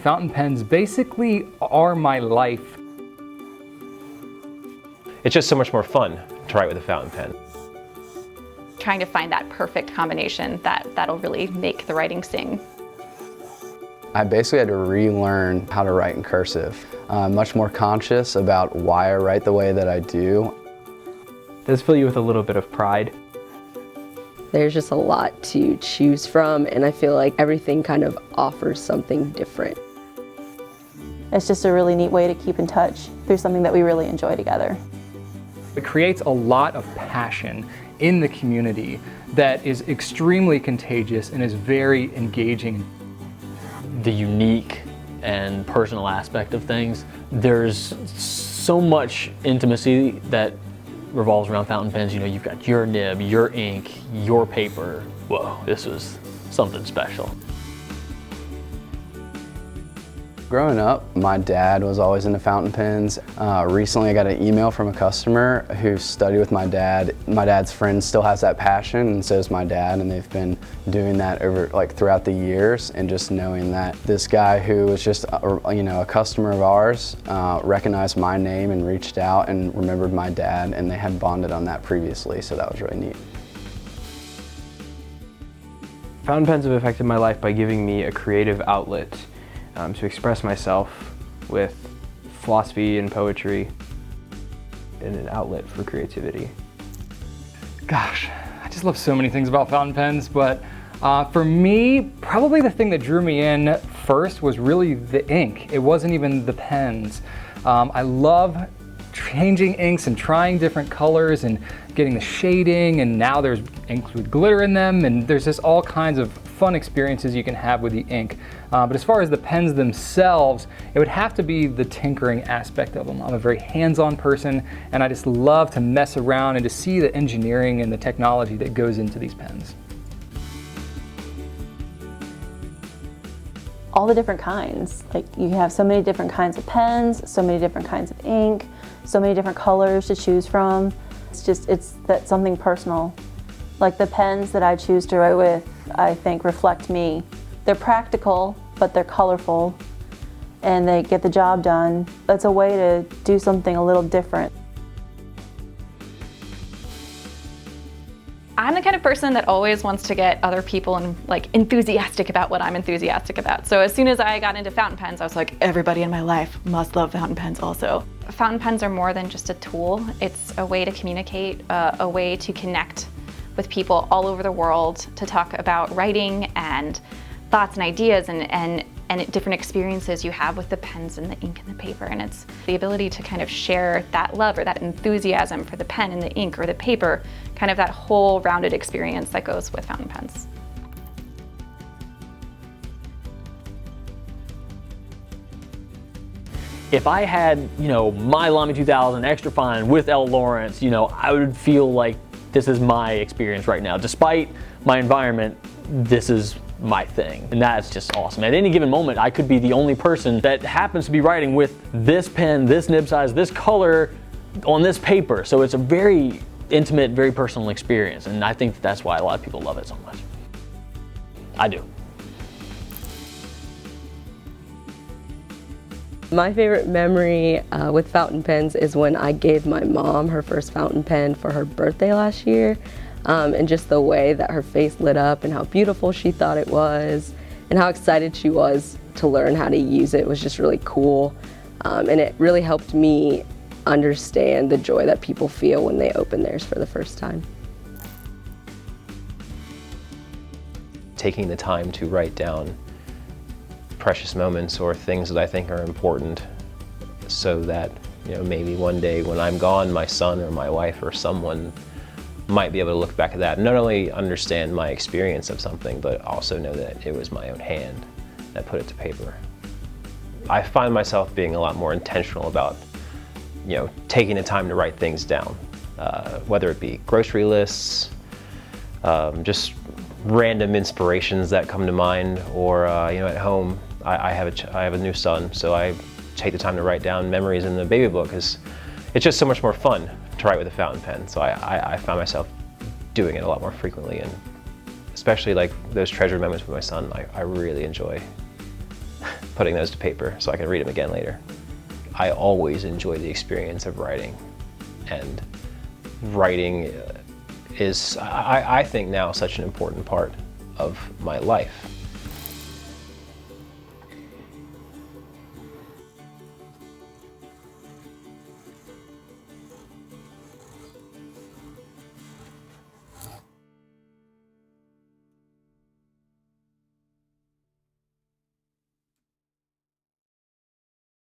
Fountain pens basically are my life. It's just so much more fun to write with a fountain pen. Trying to find that perfect combination that'll really make the writing sing. I basically had to relearn how to write in cursive. I'm much more conscious about why I write the way that I do. Does fill you with a little bit of pride. There's just a lot to choose from, and I feel like everything kind of offers something different. It's just a really neat way to keep in touch through something that we really enjoy together. It creates a lot of passion in the community that is extremely contagious and is very engaging. The unique and personal aspect of things. There's so much intimacy that revolves around fountain pens. You know, you've got your nib, your ink, your paper. Whoa, this was something special. Growing up, my dad was always into fountain pens. Recently I got an email from a customer who studied with my dad. My dad's friend still has that passion, and so does my dad, and they've been doing that over throughout the years. And just knowing that this guy who was just a customer of ours recognized my name and reached out and remembered my dad, and they had bonded on that previously, so that was really neat. Fountain pens have affected my life by giving me a creative outlet to express myself with philosophy and poetry, and an outlet for creativity. Gosh, I just love so many things about fountain pens, but for me, probably the thing that drew me in first was really the ink. It wasn't even the pens. I love changing inks and trying different colors and getting the shading, and now there's inks with glitter in them, and there's just all kinds of fun experiences you can have with the ink. But as far as the pens themselves, it would have to be the tinkering aspect of them. I'm a very hands-on person, and I just love to mess around and to see the engineering and the technology that goes into these pens. All the different kinds. Like, you have so many different kinds of pens, so many different kinds of ink, so many different colors to choose from. It's that something personal. Like, the pens that I choose to write with, I think, reflect me. They're practical, but they're colorful, and they get the job done. It's a way to do something a little different. I'm the kind of person that always wants to get other people enthusiastic about what I'm enthusiastic about. So as soon as I got into fountain pens, I was like, everybody in my life must love fountain pens also. Fountain pens are more than just a tool. It's a way to communicate, a way to connect with people all over the world, to talk about writing and thoughts and ideas and different experiences you have with the pens and the ink and the paper. And it's the ability to kind of share that love or that enthusiasm for the pen and the ink or the paper, kind of that whole rounded experience that goes with fountain pens. If I had, my Lamy 2000 extra fine with L. Lawrence, I would feel like this is my experience right now. Despite my environment, this is my thing, and that's just awesome. At any given moment, I could be the only person that happens to be writing with this pen, this nib size, this color on this paper. So it's a very intimate, very personal experience, and I think that's why a lot of people love it so much. I do. My favorite memory with fountain pens is when I gave my mom her first fountain pen for her birthday last year. And just the way that her face lit up and how beautiful she thought it was and how excited she was to learn how to use it was just really cool. And it really helped me understand the joy that people feel when they open theirs for the first time. Taking the time to write down precious moments or things that I think are important, so that maybe one day when I'm gone, my son or my wife or someone might be able to look back at that and not only understand my experience of something, but also know that it was my own hand that put it to paper. I find myself being a lot more intentional about taking the time to write things down, whether it be grocery lists, just random inspirations that come to mind, or at home I have a new son, so I take the time to write down memories in the baby book, because it's just so much more fun to write with a fountain pen. So I find myself doing it a lot more frequently, and especially like those treasured moments with my son, I really enjoy. putting those to paper so I can read them again later. I always enjoy the experience of writing, and writing is, I think now, such an important part of my life.